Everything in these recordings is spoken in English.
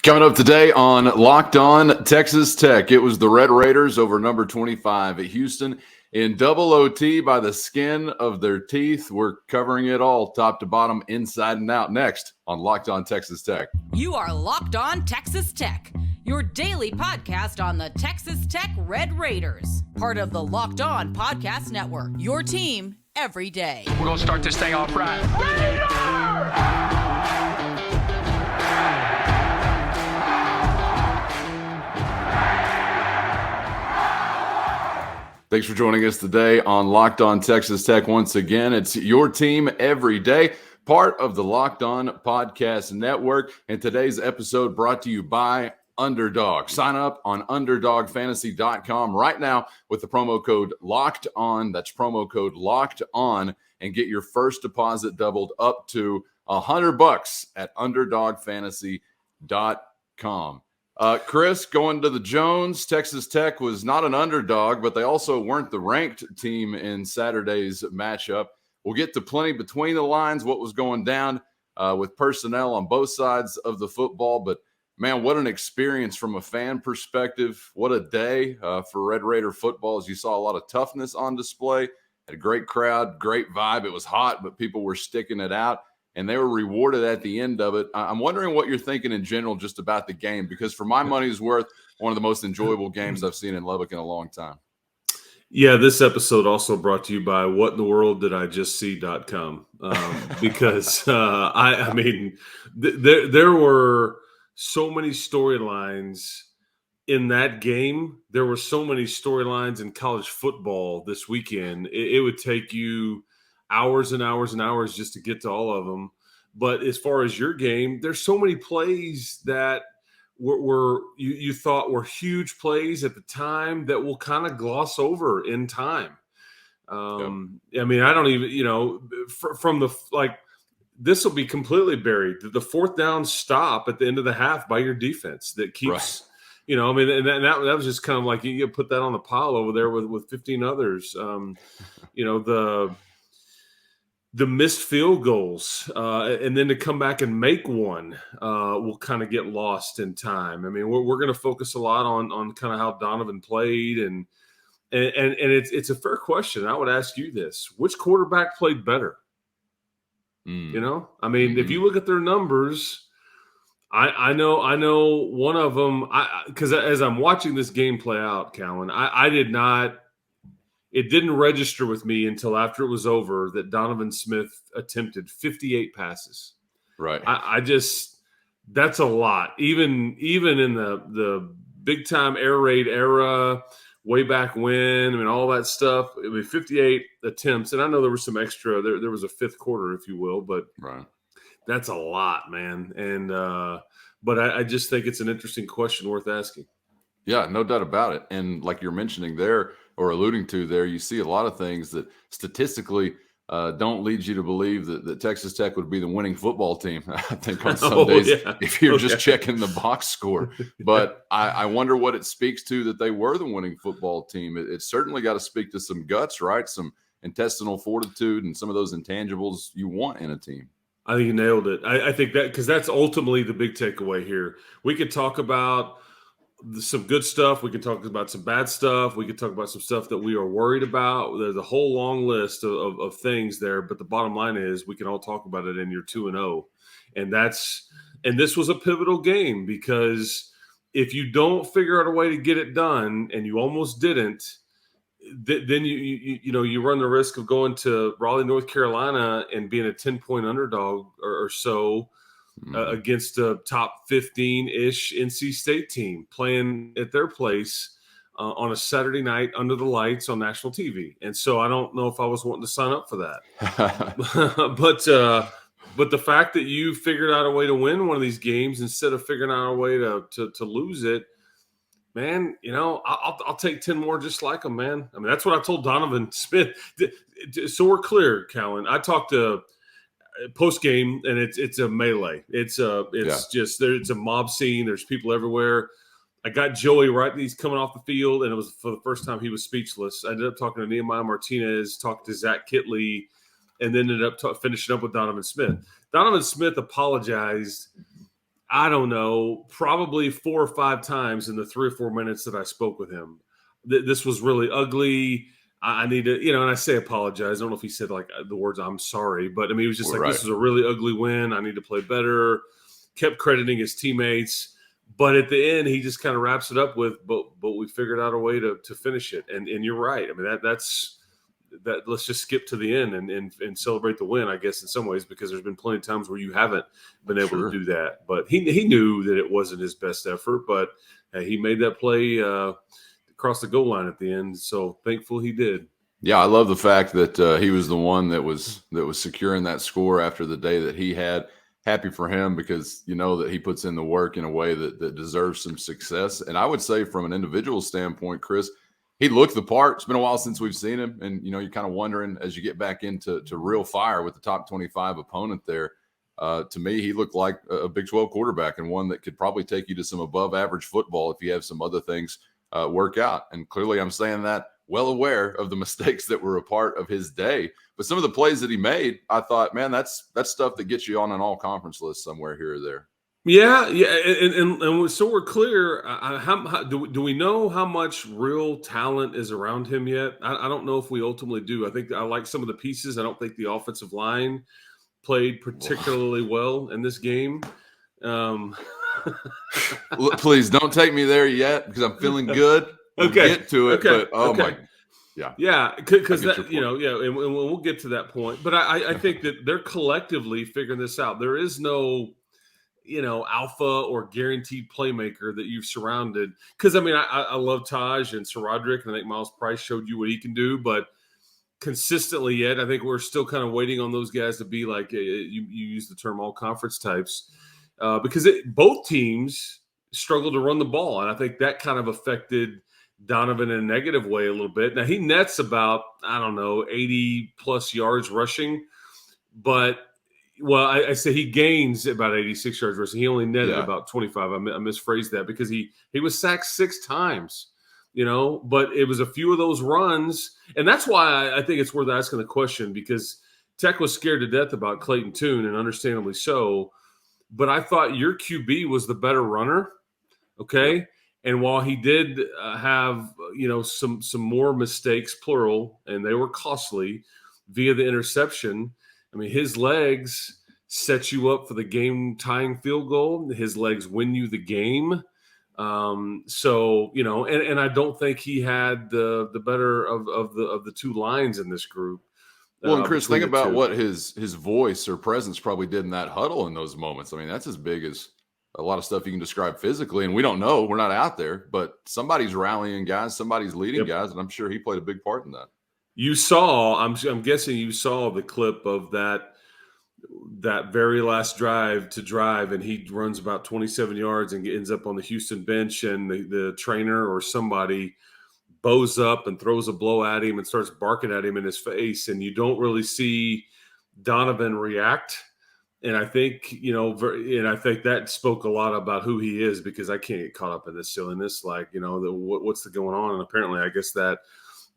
Coming up today on Locked On Texas Tech, it was the Red Raiders over number 25 at Houston in double OT by the skin of their teeth. We're covering it all, top to bottom, inside and out, next on Locked On Texas Tech. You are Locked On Texas Tech, your daily podcast on the Texas Tech Red Raiders, part of the Locked On Podcast Network, your team every day. We're going to start this thing off right. Raider! Thanks for joining us today on Locked On Texas Tech. Once again, it's your team every day, part of the Locked On Podcast Network. And today's episode brought to you by Underdog. Sign up on UnderdogFantasy.com right now with the promo code Locked On. That's promo code Locked On, and get your first deposit doubled up to $100 at UnderdogFantasy.com. Chris, going to the Jones, Texas Tech was not an underdog, but they also weren't the ranked team in Saturday's matchup. We'll get to plenty between the lines, what was going down with personnel on both sides of the football. But, man, what an experience from a fan perspective. What a day for Red Raider football, as you saw a lot of toughness on display. Had a great crowd, great vibe. It was hot, but people were sticking it out. And they were rewarded at the end of it. I'm wondering what you're thinking in general just about the game, because for my money's worth, one of the most enjoyable games I've seen in Lubbock in a long time. Yeah, this episode also brought to you by whatintheworlddidaijustsee.com, because I mean, there were so many storylines in that game. There were so many storylines in college football this weekend. It would take you hours and hours and hours just to get to all of them. But as far as your game, there's so many plays that you thought were huge plays at the time that will kind of gloss over in time. I mean, I don't even, from the, this will be completely buried. The fourth down stop at the end of the half by your defense that keeps, right. And that was just kind of like you put that on the pile over there with 15 others. The missed field goals, and then to come back and make one will kind of get lost in time. I mean, we're going to focus a lot on kind of how Donovan played, and it's a fair question. I would ask you this: which quarterback played better? If you look at their numbers, I know one of them. Because as I'm watching this game play out, Callan, I did not. It didn't register with me until after it was over that Donovan Smith attempted 58 passes. Right. That's a lot. Even in the big time air raid era, way back when, all that stuff. 58 attempts, and I know there was some extra. There was a fifth quarter, if you will, but right. That's a lot, man. And but I just think it's an interesting question worth asking. Yeah, no doubt about it. And like you're mentioning there, or alluding to there, you see a lot of things that statistically don't lead you to believe that Texas Tech would be the winning football team, I think, on some days, if you're just checking the box score. But I wonder what it speaks to that they were the winning football team. It certainly got to speak to some guts, right? Some intestinal fortitude and some of those intangibles you want in a team. I think you nailed it. I think that because that's ultimately the big takeaway here. We could talk about some good stuff. We can talk about some bad stuff. We can talk about some stuff that we are worried about. There's a whole long list of things there, but the bottom line is we can all talk about it in your 2-0. And this was a pivotal game, because if you don't figure out a way to get it done, and you almost didn't, then you run the risk of going to Raleigh, North Carolina and being a 10-point underdog or so, against a top 15-ish NC State team playing at their place on a Saturday night under the lights on national TV. And so I don't know if I was wanting to sign up for that. But the fact that you figured out a way to win one of these games instead of figuring out a way to lose it, man, I'll take 10 more just like them, man. I mean, that's what I told Donovan Smith. So we're clear, Callan. I talked to post game, and it's a melee. It's a mob scene. There's people everywhere. I got Joey right. He's coming off the field, and it was for the first time he was speechless. I ended up talking to Nehemiah Martinez, talked to Zach Kitley, and then ended up finishing up with Donovan Smith. Donovan Smith apologized I don't know, probably 4 or 5 times in the 3 or 4 minutes that I spoke with him. This was really ugly. I need to, and I say apologize. I don't know if he said like the words "I'm sorry," but I mean, he was just like, Right. "This was a really ugly win. I need to play better." Kept crediting his teammates, but at the end, he just kind of wraps it up with, "But we figured out a way to finish it." And you're right. I mean, that's. Let's just skip to the end and celebrate the win, I guess, in some ways, because there's been plenty of times where you haven't been able to do that. But he knew that it wasn't his best effort, but he made that play across the goal line at the end. So thankful he did. Yeah, I love the fact that he was the one that was securing that score after the day that he had. Happy for him, because you know that he puts in the work in a way that deserves some success. And I would say from an individual standpoint, Chris, he looked the part. It's been a while since we've seen him. And, you're kind of wondering as you get back into real fire with the top 25 opponent there. To me, he looked like a Big 12 quarterback, and one that could probably take you to some above average football if you have some other things work out. And clearly I'm saying that well aware of the mistakes that were a part of his day. But some of the plays that he made, I thought, man, that's stuff that gets you on an all conference list somewhere here or there. Yeah, and so we're clear. Do we know how much real talent is around him yet? I don't know if we ultimately do. I think I like some of the pieces. I don't think the offensive line played particularly well in this game. Please don't take me there yet, because I'm feeling good. We'll get to it. Okay. But my. Yeah, because and we'll get to that point. But I think that they're collectively figuring this out. There is no alpha or guaranteed playmaker that you've surrounded. Because, I mean, I love Taj and Sir Roderick, and I think Miles Price showed you what he can do. But consistently yet, I think we're still kind of waiting on those guys to be like, you use the term all conference types. Because both teams struggled to run the ball. And I think that kind of affected Donovan in a negative way a little bit. Now, he nets about, 80-plus yards rushing. But well, I say he gains about 86 yards rushing. He only netted about 25. I misphrased that because he was sacked 6 times, but it was a few of those runs. And that's why I think it's worth asking the question, because Tech was scared to death about Clayton Tune, and understandably so. But I thought your QB was the better runner, okay? Yep. And while he did have, some more mistakes, plural, and they were costly via the interception, I mean, his legs set you up for the game-tying field goal. His legs win you the game. So, and I don't think he had the better of the two lines in this group. Well, and Chris, think about what his voice or presence probably did in that huddle in those moments. I mean, that's as big as a lot of stuff you can describe physically, and we don't know. We're not out there, but somebody's rallying guys, somebody's leading guys, and I'm sure he played a big part in that. You saw, I'm guessing you saw the clip of that very last drive, and he runs about 27 yards and ends up on the Houston bench, and the trainer or somebody bows up and throws a blow at him and starts barking at him in his face, and you don't really see Donovan react. And I think, I think that spoke a lot about who he is, because I can't get caught up in this silliness. Like, what's going on? And apparently I guess that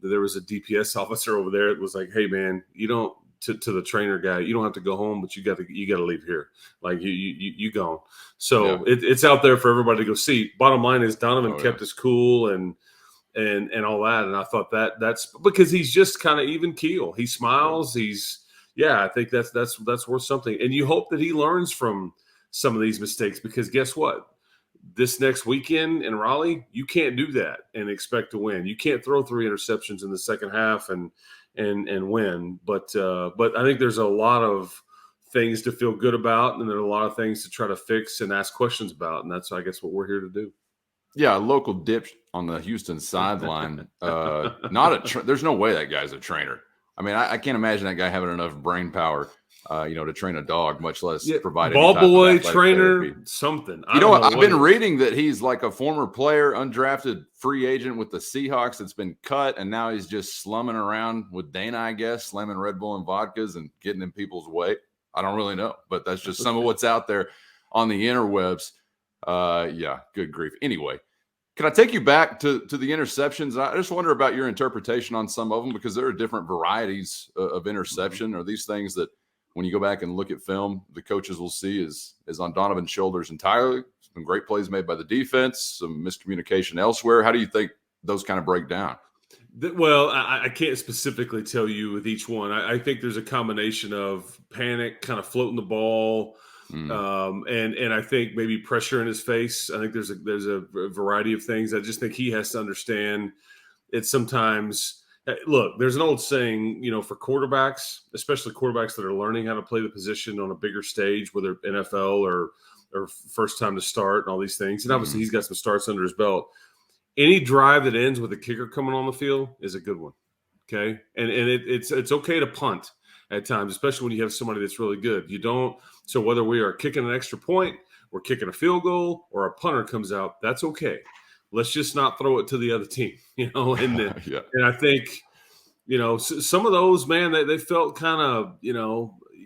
there was a DPS officer over there that was like, hey man, you don't, to the trainer guy, you don't have to go home, but you got to leave here. Like you gone. So it's out there for everybody to go see. Bottom line is Donovan kept his cool and all that. And I thought that's because he's just kind of even keel. He smiles. I think that's worth something. And you hope that he learns from some of these mistakes, because guess what? This next weekend in Raleigh, you can't do that and expect to win. You can't throw 3 interceptions in the second half and win. But I think there's a lot of things to feel good about, and there are a lot of things to try to fix and ask questions about. And that's, I guess, what we're here to do. Yeah, a local dip on the Houston sideline. There's no way that guy's a trainer. I mean, I can't imagine that guy having enough brain power, to train a dog, much less provide ball boy, trainer, therapy. Something. I've been reading that he's like a former player, undrafted free agent with the Seahawks that's been cut, and now he's just slumming around with Dana, I guess, slamming Red Bull and vodkas and getting in people's way. I don't really know, but that's just some of what's out there on the interwebs. Good grief. Anyway, can I take you back to the interceptions? I just wonder about your interpretation on some of them, because there are different varieties of interception. Are these things that when you go back and look at film, the coaches will see is on Donovan's shoulders entirely. Some great plays made by the defense, some miscommunication elsewhere. How do you think those kind of break down? Well, I can't specifically tell you with each one. I think there's a combination of panic, kind of floating the ball, and I think maybe pressure in his face. I think there's a variety of things. I just think he has to understand it sometimes. Look, there's an old saying, for quarterbacks, especially quarterbacks that are learning how to play the position on a bigger stage, whether NFL or first time to start and all these things. And obviously he's got some starts under his belt. Any drive that ends with a kicker coming on the field is a good one. Okay. And it's okay to punt at times, especially when you have somebody that's really good. So whether we are kicking an extra point, we're kicking a field goal, or a punter comes out, that's okay. Let's just not throw it to the other team, and I think, some of those, man, they felt kind of,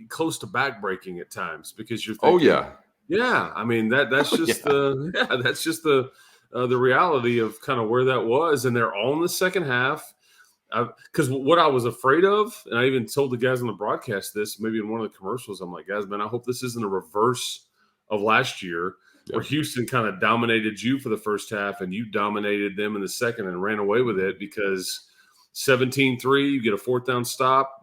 close to backbreaking at times, because you're thinking, yeah, I mean, that's just the reality of kind of where that was. And they're all in the second half. Because what I was afraid of, and I even told the guys on the broadcast this, maybe in one of the commercials, I'm like, guys, man, I hope this isn't a reverse of last year where Houston kind of dominated you for the first half and you dominated them in the second and ran away with it, because 17-3, you get a fourth down stop,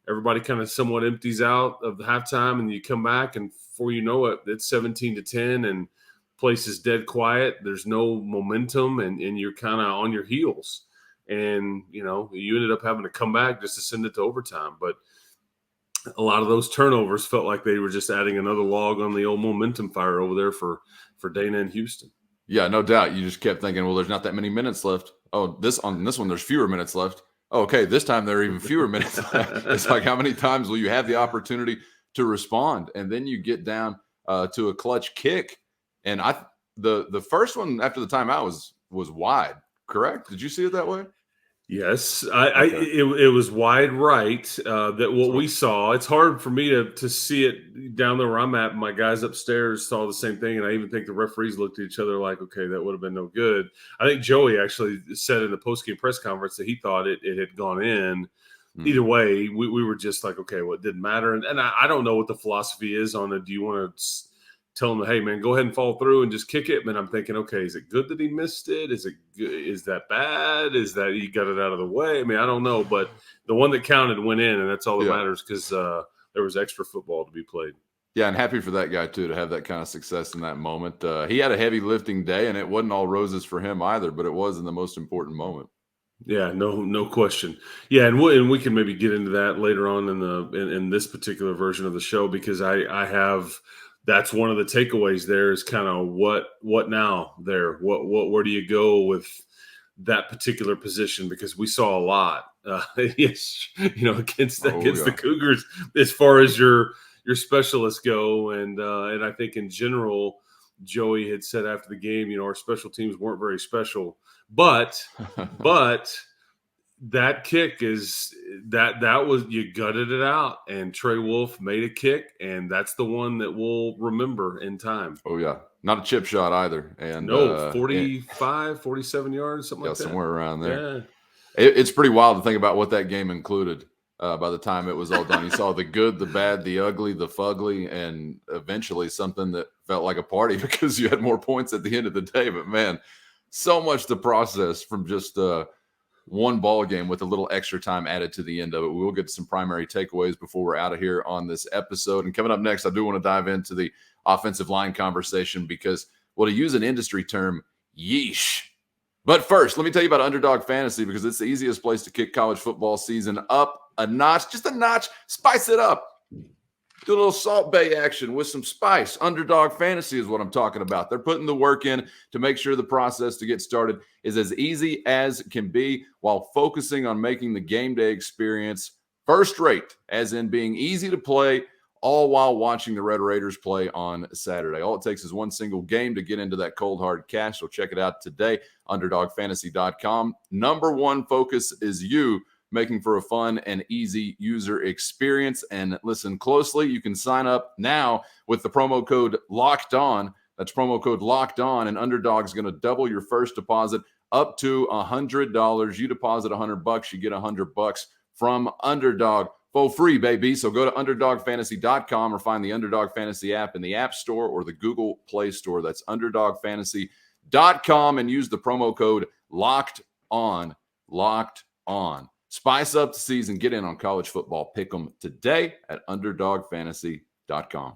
everybody kind of somewhat empties out of the halftime, and you come back, and before you know it, it's 17-10 and place is dead quiet. There's no momentum, and you're kind of on your heels. And, you ended up having to come back just to send it to overtime. But a lot of those turnovers felt like they were just adding another log on the old momentum fire over there for Dana and Houston. Yeah, no doubt. You just kept thinking, well, there's not that many minutes left. Oh, on this one, there's fewer minutes left. Oh, okay, this time there are even fewer minutes left. It's like, how many times will you have the opportunity to respond? And then you get down to a clutch kick. And the first one after the timeout was wide, correct? Did you see it that way? Yes, it was wide right. That what we saw. It's hard for me to see it down there where I'm at. My guys upstairs saw the same thing, and I even think the referees looked at each other like, "Okay, that would have been no good." I think Joey actually said in the postgame press conference that he thought it had gone in. Either way, we were just like, "Okay, well, it didn't matter." And I don't know what the philosophy is on it. Do you want to tell him, hey, man, go ahead and fall through and just kick it? And I'm thinking, okay, is it good that he missed it? Is that bad? Is that he got it out of the way? I mean, I don't know. But the one that counted went in, and that's all that matters, because there was extra football to be played. Yeah, and happy for that guy, too, to have that kind of success in that moment. He had a heavy lifting day, and it wasn't all roses for him either, but it was in the most important moment. Yeah, no question. Yeah, and we can maybe get into that later on in this particular version of the show, because I have – that's one of the takeaways there, is kind of what now there? Where do you go with that particular position? Because we saw a lot, against the Cougars as far as your specialists go, and I think in general, Joey had said after the game, our special teams weren't very special, but that kick is that was, you gutted it out, and Trey Wolf made a kick, and that's the one that we'll remember in time. Oh yeah, not a chip shot either, and 47 yards, something like that, somewhere around there. Yeah, it's pretty wild to think about what that game included. By the time it was all done, you saw the good, the bad, the ugly, the fugly, and eventually something that felt like a party, because you had more points at the end of the day. But man, so much to process from just one ball game with a little extra time added to the end of it. We will get to some primary takeaways before we're out of here on this episode. And coming up next, I do want to dive into the offensive line conversation, because, well, to use an industry term, yeesh. But first, let me tell you about Underdog Fantasy, because it's the easiest place to kick college football season up a notch, just a notch, spice it up. Do a little Salt Bay action with some spice. Underdog Fantasy is what I'm talking about. They're putting the work in to make sure the process to get started is as easy as it can be, while focusing on making the game day experience first rate, as in being easy to play, all while watching the Red Raiders play on Saturday. All it takes is one single game to get into that cold, hard cash. So check it out today, underdogfantasy.com. Number one focus is you, making for a fun and easy user experience. And listen closely, you can sign up now with the promo code Locked On. That's promo code Locked On, and Underdog's going to double your first deposit up to $100. You deposit $100, you get $100 from Underdog. for free, baby. So go to UnderdogFantasy.com or find the Underdog Fantasy app in the App Store or the Google Play Store. That's UnderdogFantasy.com and use the promo code Locked On. Spice up the season. Get in on college football. Pick 'em today at UnderdogFantasy.com.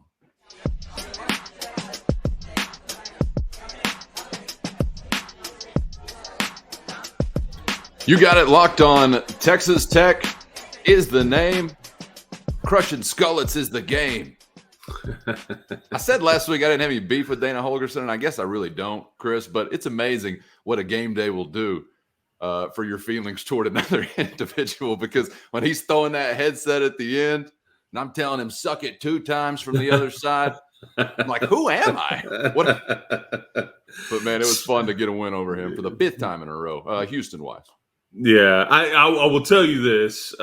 You got it locked on. Texas Tech is the name. Crushing Skullets is the game. I said last week I didn't have any beef with Dana Holgorsen, and I guess I really don't, Chris, but it's amazing what a game day will do for your feelings toward another individual, because when he's throwing that headset at the end and I'm telling him suck it 2 times from the other side, I'm like, who am I? But, man, it was fun to get a win over him for the 5th time in a row, Houston-wise. Yeah, I will tell you this.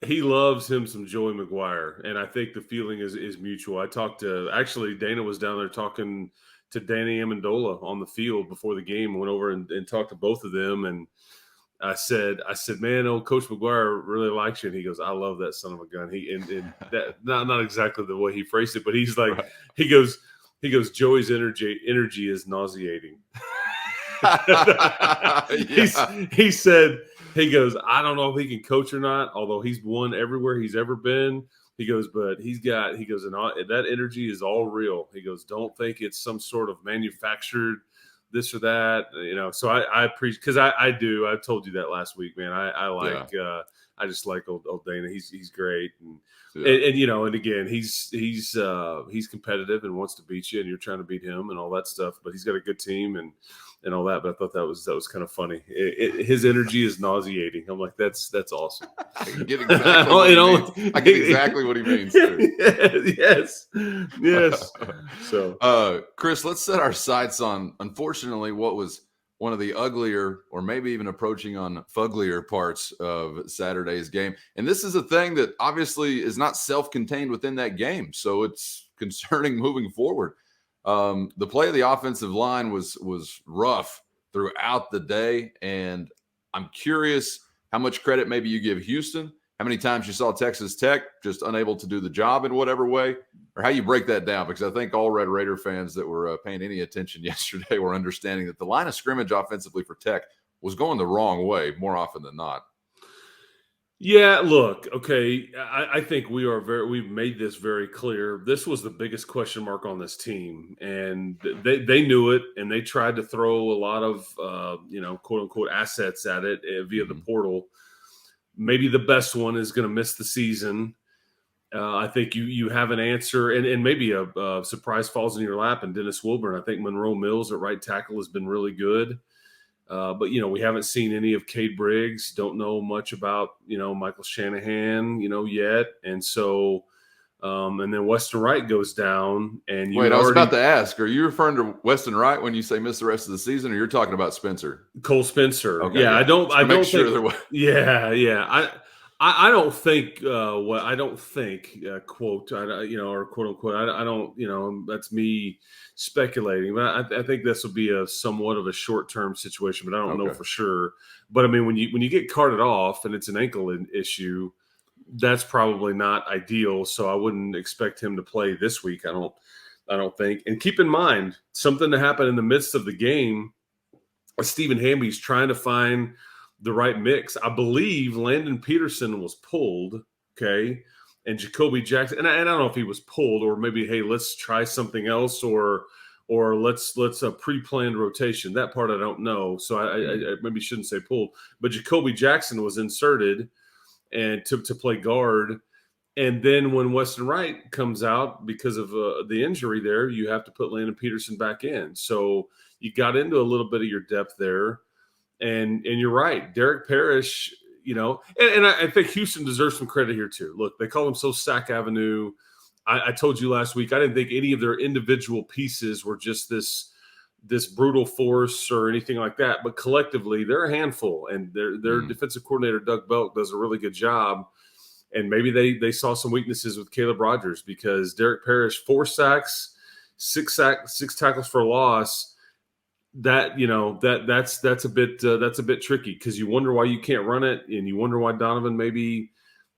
He loves him some Joey McGuire, and I think the feeling is mutual. I talked to – actually, Dana was down there talking to Danny Amendola on the field before the game. Went over and talked to both of them, and I said, man, old Coach McGuire really likes you. And he goes, I love that son of a gun. And that not exactly the way he phrased it, but he's like, right. He goes, Joey's energy is nauseating. He said, he goes, I don't know if he can coach or not, although he's won everywhere he's ever been. He goes, but and that energy is all real. He goes, don't think it's some sort of manufactured this or that, So I appreciate, because I do. I told you that last week, man. I like, I just like old Dana. He's great, and again, he's competitive and wants to beat you, and you're trying to beat him and all that stuff. But he's got a good team and all that. But I thought that was kind of funny. His energy is nauseating. I'm like, that's awesome. I get exactly what he means. Too. Yes. So, Chris, let's set our sights on, unfortunately, what was one of the uglier, or maybe even approaching on fugglier parts of Saturday's game. And this is a thing that obviously is not self-contained within that game, so it's concerning moving forward. The play of the offensive line was rough throughout the day, and I'm curious how much credit maybe you give Houston, how many times you saw Texas Tech just unable to do the job in whatever way, or how you break that down, because I think all Red Raider fans that were paying any attention yesterday were understanding that the line of scrimmage offensively for Tech was going the wrong way more often than not. Yeah, look, okay, I think we've made this very clear. This was the biggest question mark on this team, and they knew it, and they tried to throw a lot of quote unquote assets at it via the portal. Maybe the best one is going to miss the season. I think you have an answer, and maybe a surprise falls in your lap. And Dennis Wilburn, I think Monroe Mills at right tackle has been really good. But, we haven't seen any of Cade Briggs. Don't know much about, Michael Shanahan, yet. And so, and then Weston Wright goes down. And I was about to ask, are you referring to Weston Wright when you say miss the rest of the season, or you're talking about Spencer? Cole Spencer. Okay, yeah, I don't think. Sure yeah. I don't think quote, or quote unquote, I don't, that's me speculating, but I think this will be a somewhat of a short-term situation, but I don't know for sure. But I mean, when you get carted off and it's an ankle issue, that's probably not ideal. So I wouldn't expect him to play this week. I don't think. And keep in mind, something to happen in the midst of the game, Stephen Hamby's trying to find the right mix. I believe Landon Peterson was pulled, okay, and Jacoby Jackson. And I don't know if he was pulled, or maybe, hey, let's try something else, or let's a pre-planned rotation. That part I don't know, so I maybe shouldn't say pulled. But Jacoby Jackson was inserted and to play guard. And then when Weston Wright comes out because of the injury there, you have to put Landon Peterson back in. So you got into a little bit of your depth there. And you're right, Derek Parrish, and I think Houston deserves some credit here too. Look, they call him so Sack Avenue. I told you last week, I didn't think any of their individual pieces were just this brutal force or anything like that. But collectively, they're a handful, and their defensive coordinator, Doug Belk, does a really good job. And maybe they saw some weaknesses with Caleb Rogers, because Derek Parrish, 4 sacks, 6 tackles for a loss. That's a bit tricky, because you wonder why you can't run it, and you wonder why Donovan maybe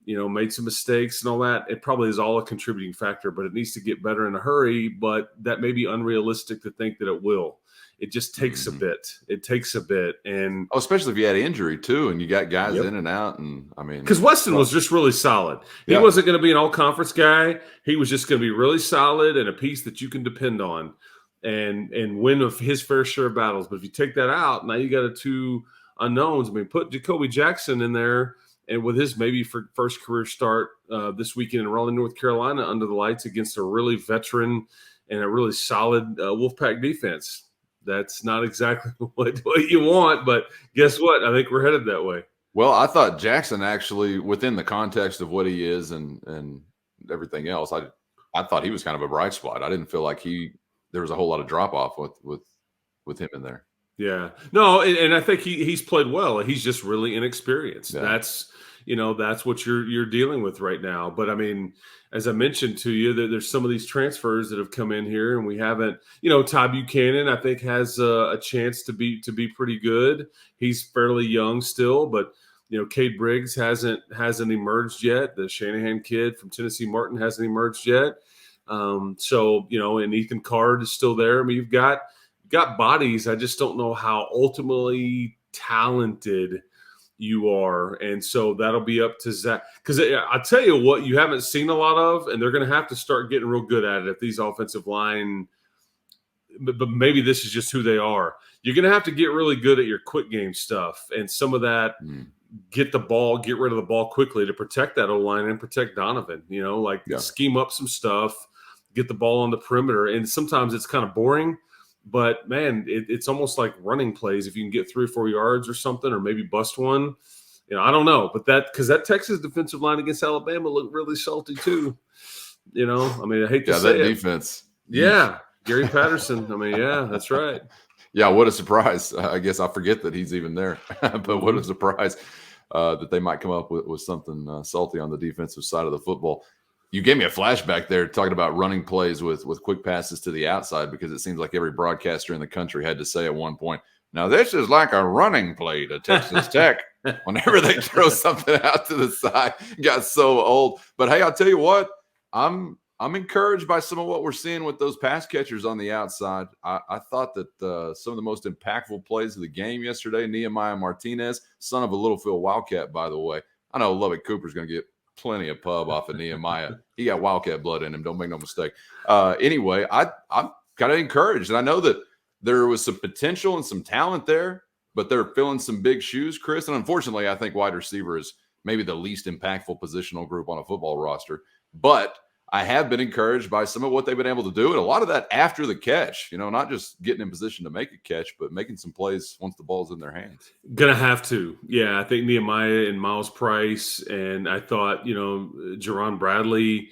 made some mistakes and all that. It probably is all a contributing factor, but it needs to get better in a hurry. But that may be unrealistic to think that it will. It just takes a bit. It takes a bit. And especially if you had injury too, and you got guys in and out. And I mean, because Weston was just really solid. He wasn't going to be an all-conference guy. He was just going to be really solid and a piece that you can depend on and win of his fair share of battles. But if you take that out, now you got a two unknowns. I mean, put Jacoby Jackson in there, and with his maybe first career start this weekend in Raleigh, North Carolina, under the lights against a really veteran and a really solid Wolfpack defense. That's not exactly what you want, but guess what? I think we're headed that way. Well, I thought Jackson actually, within the context of what he is and everything else, I thought he was kind of a bright spot. I didn't feel like there was a whole lot of drop off with him in there. Yeah, no, and I think he's played well. He's just really inexperienced. Yeah. That's what you're dealing with right now. But I mean, as I mentioned to you, there's some of these transfers that have come in here, and we haven't. Ty Buchanan, I think, has a chance to be pretty good. He's fairly young still, but Cade Briggs hasn't emerged yet. The Shanahan kid from Tennessee Martin hasn't emerged yet. And Ethan Card is still there. I mean, you've got bodies. I just don't know how ultimately talented you are. And so that'll be up to Zach. Because I'll tell you what you haven't seen a lot of, and they're going to have to start getting real good at it if these offensive line – but maybe this is just who they are. You're going to have to get really good at your quick game stuff. And some of that get rid of the ball quickly to protect that O-line and protect Donovan. Scheme up some stuff, get the ball on the perimeter. And sometimes it's kind of boring. But, man, it's almost like running plays. If you can get 3 or 4 yards or something, or maybe bust one, I don't know. But because that Texas defensive line against Alabama looked really salty too. I mean, I hate to say that it. defense. Yeah, Gary Patterson. I mean, yeah, that's right. Yeah, what a surprise. I guess I forget that he's even there. But what a surprise that they might come up with something salty on the defensive side of the football. You gave me a flashback there talking about running plays with quick passes to the outside, because it seems like every broadcaster in the country had to say at one point, now this is like a running play to Texas Tech. Whenever they throw something out to the side, got so old. But hey, I'll tell you what, I'm encouraged by some of what we're seeing with those pass catchers on the outside. I thought that some of the most impactful plays of the game yesterday, Nehemiah Martinez, son of a Little Phil Wildcat, by the way. I know Lubbock Cooper's going to get plenty of pub off of Nehemiah. He got Wildcat blood in him. Don't make no mistake. Anyway, I'm kind of encouraged. And I know that there was some potential and some talent there, but they're filling some big shoes, Chris. And unfortunately, I think wide receiver is maybe the least impactful positional group on a football roster. But I have been encouraged by some of what they've been able to do. And a lot of that after the catch, not just getting in position to make a catch, but making some plays once the ball's in their hands. Gonna have to. Yeah, I think Nehemiah and Miles Price, and I thought, Jerron Bradley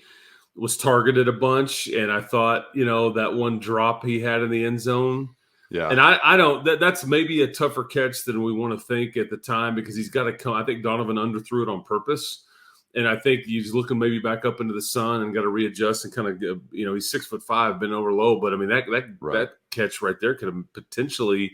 was targeted a bunch. And I thought, that one drop he had in the end zone. Yeah. And I don't, that's maybe a tougher catch than we want to think at the time, because he's got to come. I think Donovan underthrew it on purpose. And I think he's looking maybe back up into the sun and got to readjust and kind of, he's 6'5", bent over low. But I mean, that catch right there could have potentially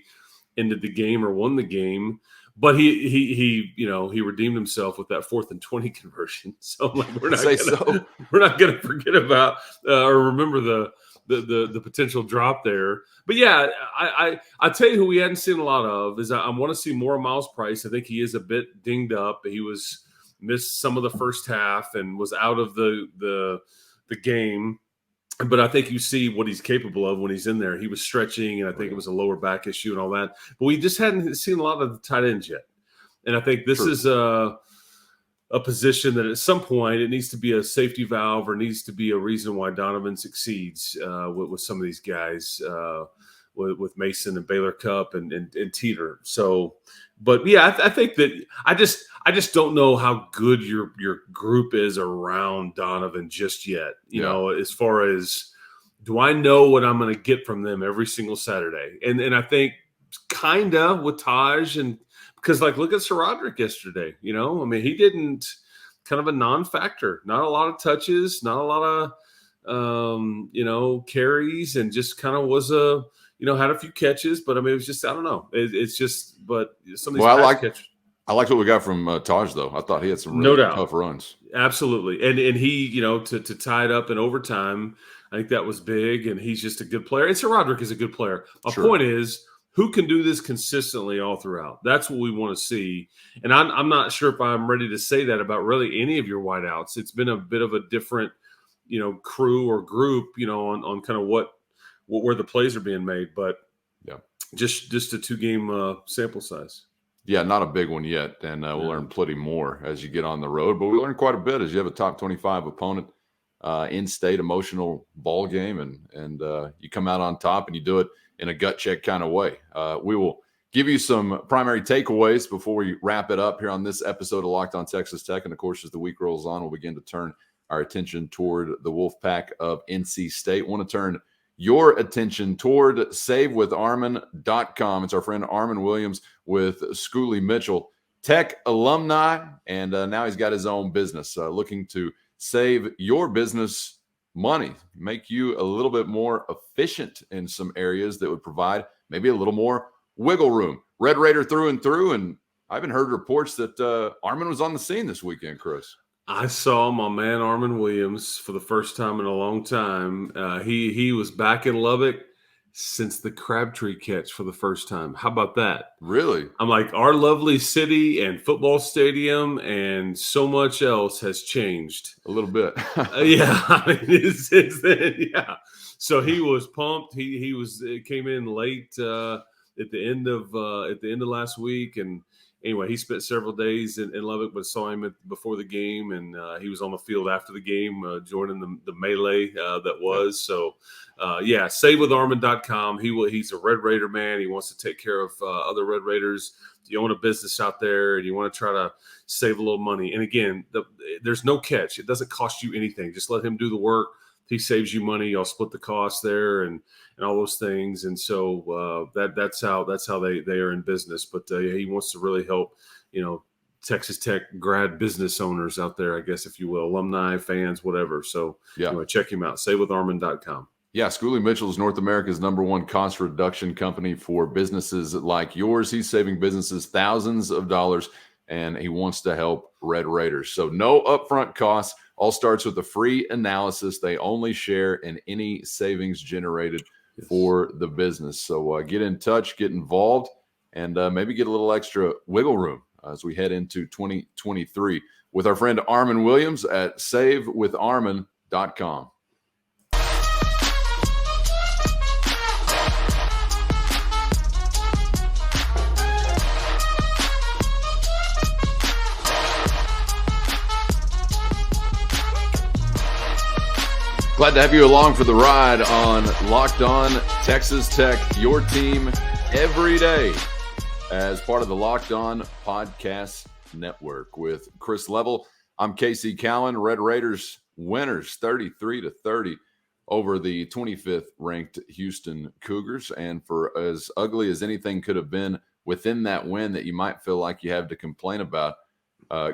ended the game or won the game. But he redeemed himself with that 4th and 20 conversion. So we're not going to forget about or remember the potential drop there. But yeah, I tell you who we hadn't seen a lot of is I want to see more of Miles Price. I think he is a bit dinged up. He missed some of the first half and was out of the game. But I think you see what he's capable of when he's in there. He was stretching, and I think it was a lower back issue and all that. But we just hadn't seen a lot of the tight ends yet. And I think this is a position that at some point it needs to be a safety valve or needs to be a reason why Donovan succeeds with some of these guys, with Mason and Baylor Cup and Teeter. So, but yeah, I think that I just don't know how good your group is around Donovan just yet. You know, as far as, do I know what I'm going to get from them every single Saturday? And I think kind of with Taj, and because look at Sir Roderick yesterday. I mean, he didn't, kind of a non-factor, not a lot of touches, not a lot of carries, and just kind of was had a few catches, but I mean, it was just, I don't know. It's just, but some of these catches. I liked what we got from Taj, though. I thought he had some No really doubt. tough runs. Absolutely. And he, to tie it up in overtime, I think that was big. And he's just a good player. And Sir Roderick is a good player. My point is, who can do this consistently all throughout? That's what we want to see. And I'm not sure if I'm ready to say that about really any of your wideouts. It's been a bit of a different, crew or group, on kind of where the plays are being made. But yeah, just a 2-game sample size. Yeah, not a big one yet, and we'll learn plenty more as you get on the road. But we learn quite a bit as you have a top 25 opponent, in-state emotional ball game, and you come out on top and you do it in a gut check kind of way. We will give you some primary takeaways before we wrap it up here on this episode of Locked On Texas Tech. And of course, as the week rolls on, we'll begin to turn our attention toward the Wolfpack of NC State. Want to turn your attention toward SaveWithArmin.com. It's our friend Armin Williams with Schoolie Mitchell, Tech alumni, and now he's got his own business, looking to save your business money, make you a little bit more efficient in some areas that would provide maybe a little more wiggle room. Red Raider through and through, and I even heard reports that Armin was on the scene this weekend, Chris. I saw my man Armin Williams for the first time in a long time. He was back in Lubbock since the Crabtree catch for the first time. How about that? Really? I'm like, our lovely city and football stadium and so much else has changed. A little bit. Yeah. I mean, since then, yeah. So he was pumped. He came in late at the end of last week, and anyway, he spent several days in Lubbock, but saw him before the game, and he was on the field after the game, joining the melee that was. So, SaveWithArmin.com. He's a Red Raider man. He wants to take care of other Red Raiders. If you own a business out there and you want to try to save a little money, and again, there's no catch. It doesn't cost you anything. Just let him do the work. He saves you money. Y'all split the cost there and all those things. And so that's how they are in business. But he wants to really help, Texas Tech grad business owners out there, I guess, if you will, alumni, fans, whatever. So anyway, check him out, SaveWithArmin.com. Yeah, Schoolie Mitchell is North America's #1 cost reduction company for businesses like yours. He's saving businesses thousands of dollars, and he wants to help Red Raiders. So no upfront costs. All starts with a free analysis. They only share in any savings generated for the business. So get in touch, get involved, and maybe get a little extra wiggle room as we head into 2023 with our friend Armin Williams at SaveWithArmin.com. Glad to have you along for the ride on Locked On Texas Tech, your team every day as part of the Locked On Podcast Network with Chris Level. I'm Casey Cowan. Red Raiders winners 33-30 over the 25th ranked Houston Cougars. And for as ugly as anything could have been within that win that you might feel like you have to complain about,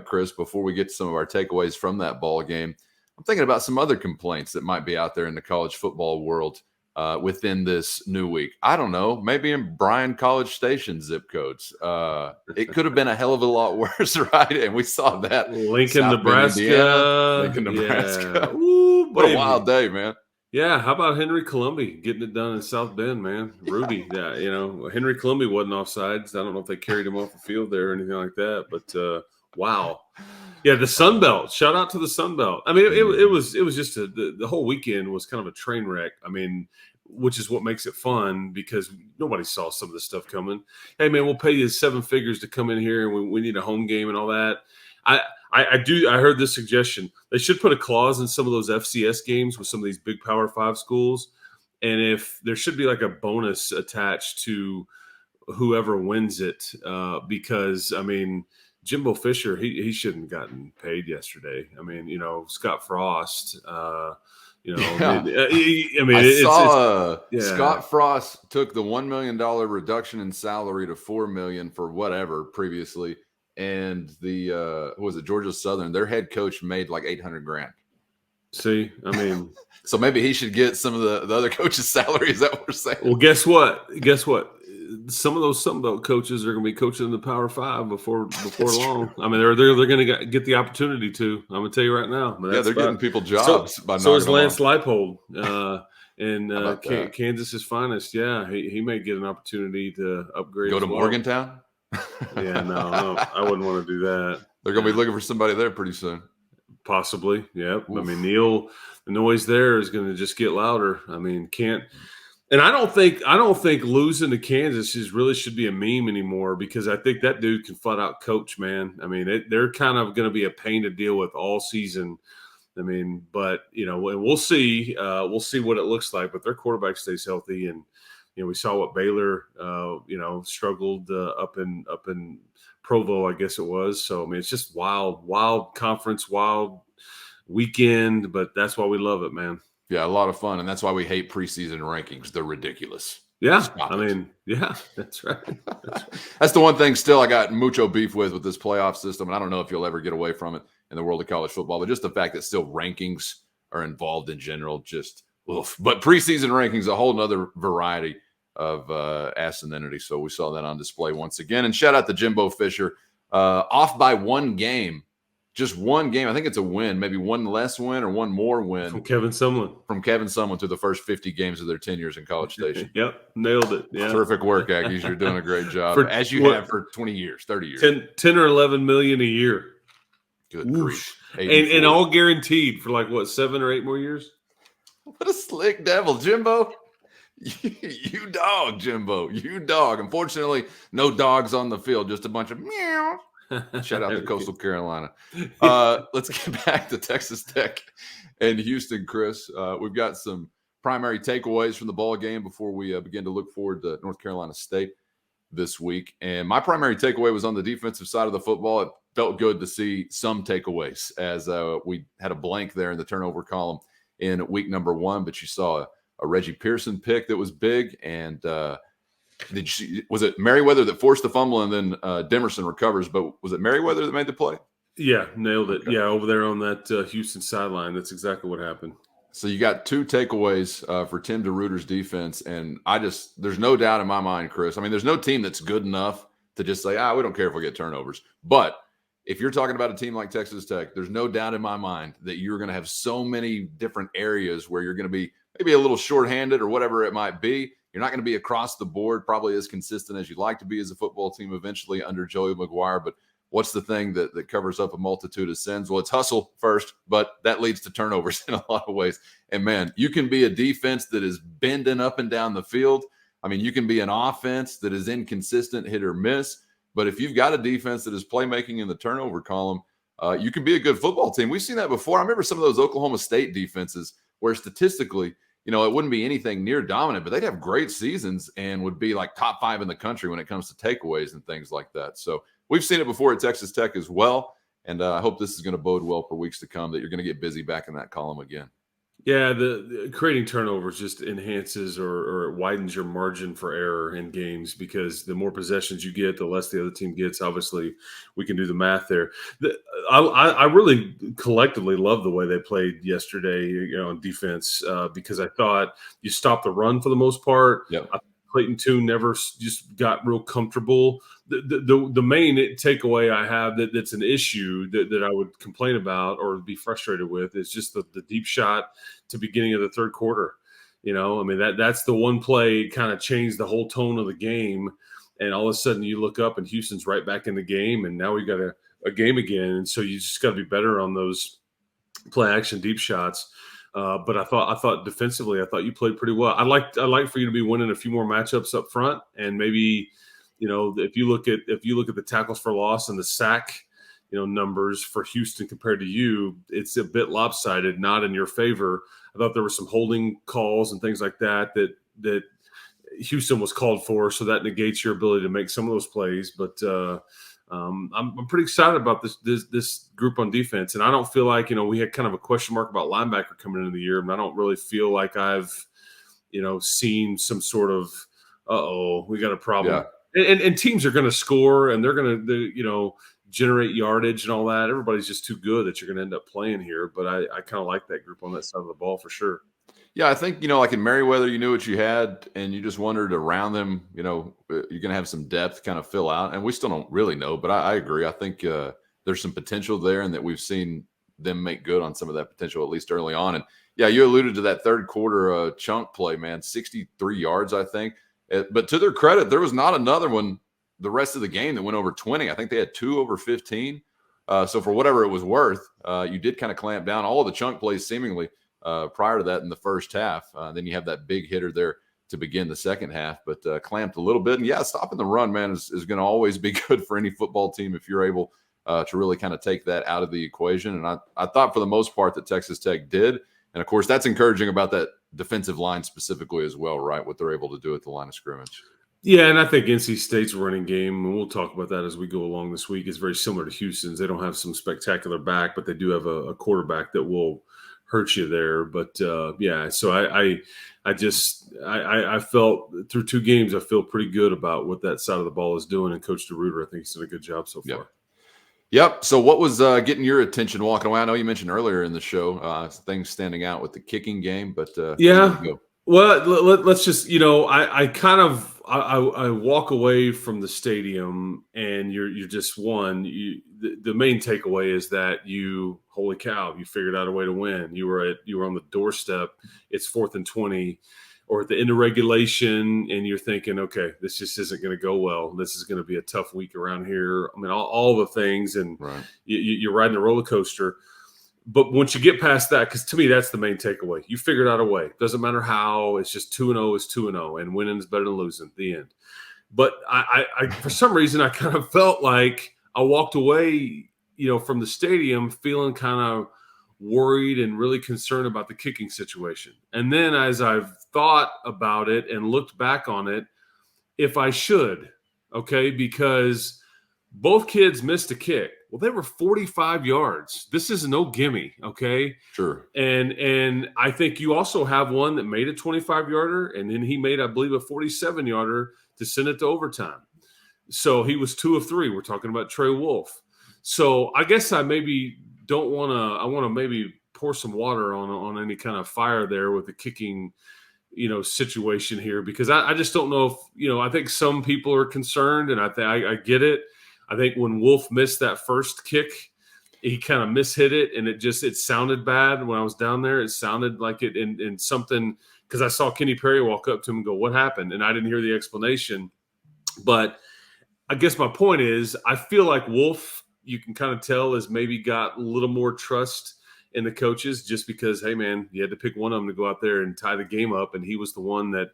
Chris, before we get to some of our takeaways from that ball game, I'm thinking about some other complaints that might be out there in the college football world within this new week. I don't know, maybe in Bryan College Station zip codes. It could have been a hell of a lot worse, right? And we saw that. Lincoln, Nebraska. Lincoln, Nebraska. Yeah. Ooh, what a wild day, man. Yeah, how about Henry Columbia getting it done in South Bend, man? Rudy, Henry Columbia wasn't offsides. I don't know if they carried him off the field there or anything like that, but wow. Yeah, the Sun Belt. Shout out to the Sun Belt. I mean, it was just the whole weekend was kind of a train wreck. I mean, which is what makes it fun because nobody saw some of this stuff coming. Hey, man, we'll pay you 7 figures to come in here, and we need a home game and all that. I heard this suggestion. They should put a clause in some of those FCS games with some of these big Power 5 schools, and if there should be like a bonus attached to whoever wins it, because I mean, Jimbo Fisher, he shouldn't have gotten paid yesterday. I mean, Scott Frost, I saw Scott Frost took the $1 million reduction in salary to $4 million for whatever previously. And Georgia Southern, their head coach made like $800,000. See, I mean, so maybe he should get some of the other coaches' salary. Is that what we're saying? Well, guess what? some of those Sunbelt coaches are going to be coaching in the Power Five before long. True. I mean, they're going to get the opportunity to. I'm going to tell you right now. Yeah, they're getting people jobs by so is knocking Lance them off. Leipold. And Kansas's finest, yeah, he may get an opportunity to upgrade. Go to Morgantown? Yeah, no, I wouldn't want to do that. They're going to be looking for somebody there pretty soon. Possibly, yep. Oof. I mean, Neil, the noise there is going to just get louder. I mean, and I don't think losing to Kansas should be a meme anymore, because I think that dude can flat out coach, man. I mean, they're kind of going to be a pain to deal with all season. I mean, but we'll see. We'll see what it looks like. But their quarterback stays healthy, and we saw what Baylor, struggled up in Provo, I guess it was. So I mean, it's just wild conference, wild weekend. But that's why we love it, man. Yeah, a lot of fun, and that's why we hate preseason rankings. They're ridiculous. Yeah, that's right. That's the one thing still I got mucho beef with this playoff system, and I don't know if you'll ever get away from it in the world of college football, but just the fact that still rankings are involved in general, just oof. But preseason rankings, a whole nother variety of asininity. So we saw that on display once again. And shout out to Jimbo Fisher, off by one game. Just one game. I think it's a win, maybe one less win or one more win. From Kevin Sumlin through the first 50 games of their 10 years in College Station. Yep, nailed it. Yeah. Terrific work, Aggies. You're doing a great job, as you have for 20 years, 30 years. 10 or 11 million a year. Good grief. And all guaranteed for 7 or 8 more years? What a slick devil, Jimbo. You dog, Jimbo. You dog. Unfortunately, no dogs on the field, just a bunch of meow. Shout out to Coastal Carolina. Let's get back to Texas Tech and Houston, Chris. We've got some primary takeaways from the ball game before we begin to look forward to North Carolina State this week. And my primary takeaway was on the defensive side of the football. It felt good to see some takeaways, as we had a blank there in the turnover column in week number 1, but you saw a Reggie Pearson pick that was big, and was it Merriweather that forced the fumble, and then Demerson recovers? But was it Merriweather that made the play? Yeah, nailed it. Okay. Yeah, over there on that Houston sideline. That's exactly what happened. So you got 2 takeaways for Tim DeRuyter's defense, and there's no doubt in my mind, Chris. I mean, there's no team that's good enough to just say, we don't care if we get turnovers. But if you're talking about a team like Texas Tech, there's no doubt in my mind that you're going to have so many different areas where you're going to be maybe a little shorthanded or whatever it might be. You're not going to be across the board probably as consistent as you'd like to be as a football team eventually under Joey McGuire. But what's the thing that covers up a multitude of sins? Well, it's hustle first, but that leads to turnovers in a lot of ways. And, man, you can be a defense that is bending up and down the field. I mean, you can be an offense that is inconsistent, hit or miss. But if you've got a defense that is playmaking in the turnover column, you can be a good football team. We've seen that before. I remember some of those Oklahoma State defenses where statistically, it wouldn't be anything near dominant, but they'd have great seasons and would be like top 5 in the country when it comes to takeaways and things like that. So we've seen it before at Texas Tech as well. And I hope this is going to bode well for weeks to come, that you're going to get busy back in that column again. Yeah, the creating turnovers just enhances or widens your margin for error in games, because the more possessions you get, the less the other team gets. Obviously, we can do the math there. I really collectively love the way they played yesterday, on defense, because I thought you stopped the run for the most part. Yep. Clayton Tune never just got real comfortable. The main takeaway I have that's an issue that I would complain about or be frustrated with is just the deep shot to beginning of the third quarter. I mean, that's the one play kind of changed the whole tone of the game. And all of a sudden you look up and Houston's right back in the game, and now we got a game again. And so you just got to be better on those play action deep shots. But I thought defensively, I thought you played pretty well. I'd like for you to be winning a few more matchups up front, and maybe, if you look at the tackles for loss and the sack, numbers for Houston compared to you, it's a bit lopsided, not in your favor. I thought there were some holding calls and things like that Houston was called for, so that negates your ability to make some of those plays. But I'm pretty excited about this group on defense, and I don't feel like we had kind of a question mark about linebacker coming into the year, and I don't really feel like I've seen some sort of we got a problem. Yeah. And teams are going to score, and they're going to generate yardage and all that. Everybody's just too good that you're going to end up playing here. But I kind of like that group on that side of the ball for sure. Yeah, I think, like in Merriweather, you knew what you had, and you just wondered around them, you're going to have some depth kind of fill out. And we still don't really know, but I agree. I think there's some potential there, and that we've seen them make good on some of that potential, at least early on. And yeah, you alluded to that third quarter chunk play, man, 63 yards, I think. But to their credit, there was not another one the rest of the game that went over 20. I think they had 2 over 15. So for whatever it was worth, you did kind of clamp down all of the chunk plays seemingly prior to that in the first half. Then you have that big hitter there to begin the second half, but clamped a little bit. And yeah, stopping the run, man, is going to always be good for any football team if you're able to really kind of take that out of the equation. And I thought for the most part that Texas Tech did. And of course, that's encouraging about that defensive line specifically as well, right? What they're able to do at the line of scrimmage. Yeah, and I think NC State's running game, and we'll talk about that as we go along this week, is very similar to Houston's. They don't have some spectacular back, but they do have a quarterback that will hurt you there. But yeah, so I felt through 2 games, I feel pretty good about what that side of the ball is doing. And Coach DeRuiter, I think he's done a good job so far. Yep. So what was getting your attention walking away? I know you mentioned earlier in the show things standing out with the kicking game, but yeah. Well, let's just, I walk away from the stadium, and you're just the main takeaway is that holy cow, you figured out a way to win. You were on the doorstep. It's 4th and 20, or at the end of regulation, and you're thinking, okay, this just isn't going to go well. This is going to be a tough week around here. I mean, all the things, and right. You're riding a roller coaster. But once you get past that, because to me, that's the main takeaway. You figured out a way. Doesn't matter how. It's just 2-0 is 2-0, and winning is better than losing. The end. But I for some reason, I kind of felt like I walked away, from the stadium feeling kind of worried and really concerned about the kicking situation. And then as I've thought about it and looked back on it, if I should, okay, because both kids missed a kick. Well, they were 45 yards. This is no gimme, okay? Sure. And I think you also have one that made a 25-yarder, and then he made, I believe, a 47-yarder to send it to overtime. So he was 2 of 3. We're talking about Trey Wolf. So I guess I maybe don't want to – I want to maybe pour some water on any kind of fire there with the kicking, situation here, because I just don't know if, I think some people are concerned, and I get it. I think when Wolf missed that first kick, he kind of mishit it, and it sounded bad when I was down there. It sounded like it in something, because I saw Kenny Perry walk up to him and go, "What happened?" And I didn't hear the explanation. But I guess my point is, I feel like Wolf, you can kind of tell, has maybe got a little more trust in the coaches, just because, hey man, you had to pick one of them to go out there and tie the game up, and he was the one that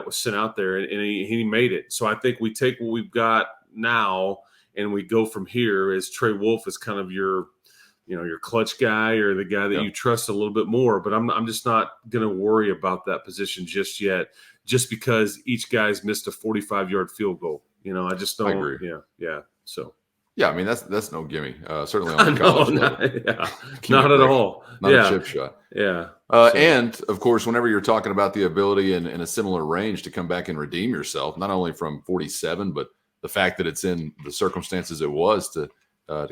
was sent out there, and he made it. So I think we take what we've got now and we go from here, as Trey Wolf is kind of your clutch guy, or the guy that you trust a little bit more. But I'm just not going to worry about that position just yet, just because each guy's missed a 45-yard field goal. I just don't. I agree. Yeah. So. Yeah, I mean that's no gimme. Certainly on the college level. Not at all. Not a chip shot. Yeah. And of course, whenever you're talking about the ability in a similar range to come back and redeem yourself, not only from 47, but the fact that it's in the circumstances it was to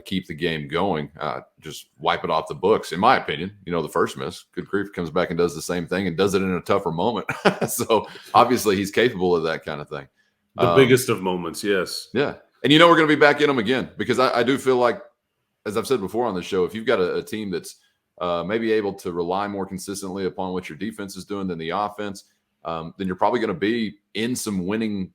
keep the game going, just wipe it off the books, in my opinion. The first miss, good grief, comes back and does the same thing and does it in a tougher moment. So obviously he's capable of that kind of thing. The biggest of moments, yes. Yeah. And we're going to be back in them again, because I do feel like, as I've said before on the show, if you've got a team that's maybe able to rely more consistently upon what your defense is doing than the offense, then you're probably going to be in some winning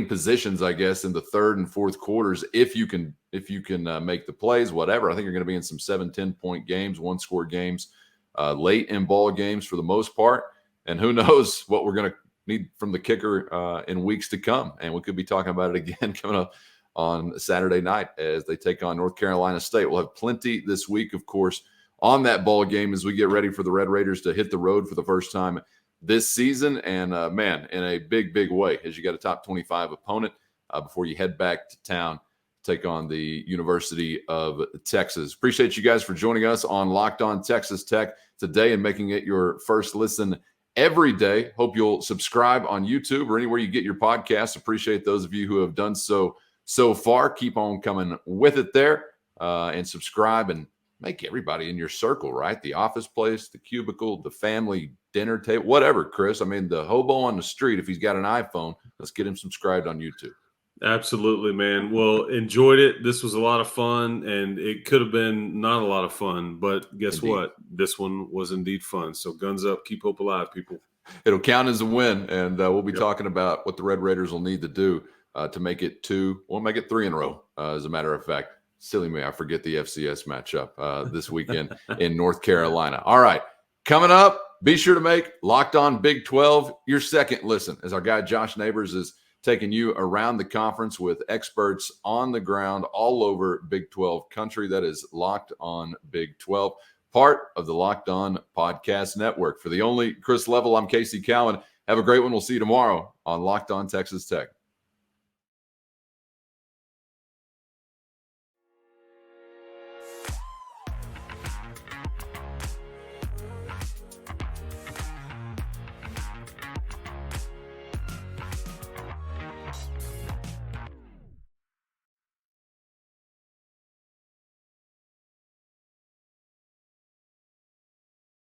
positions, I guess, in the third and fourth quarters. If you can make the plays, whatever, I think you're going to be in some 7-10 point games, 1-score games, late in ball games for the most part. And who knows what we're going to need from the kicker in weeks to come. And we could be talking about it again coming up on Saturday night as they take on North Carolina State. We'll have plenty this week, of course, on that ball game as we get ready for the Red Raiders to hit the road for the first time this season. And man, in a big, big way, as you got a top 25 opponent before you head back to town, take on the University of Texas. Appreciate you guys for joining us on Locked On Texas Tech today and making it your first listen every day. Hope you'll subscribe on YouTube or anywhere you get your podcasts. Appreciate those of you who have done so far. Keep on coming with it there and subscribe and make everybody in your circle, right? The office place, the cubicle, the family dinner table, whatever, Chris. I mean, the hobo on the street, if he's got an iPhone, let's get him subscribed on YouTube. Absolutely, man. Well, enjoyed it. This was a lot of fun, and it could have been not a lot of fun, but guess Indeed. what? This one was indeed fun. So guns up, keep hope alive, people. It'll count as a win, and we'll be talking about what the Red Raiders will need to do to make it 2, or make it 3 in a row, as a matter of fact. Silly me, I forget the FCS matchup this weekend in North Carolina. All right, coming up, be sure to make Locked On Big 12 your second listen, as our guy Josh Neighbors is taking you around the conference with experts on the ground all over Big 12 country. That is Locked On Big 12, part of the Locked On Podcast Network. For the only Chris Level, I'm Casey Cowan. Have a great one. We'll see you tomorrow on Locked On Texas Tech.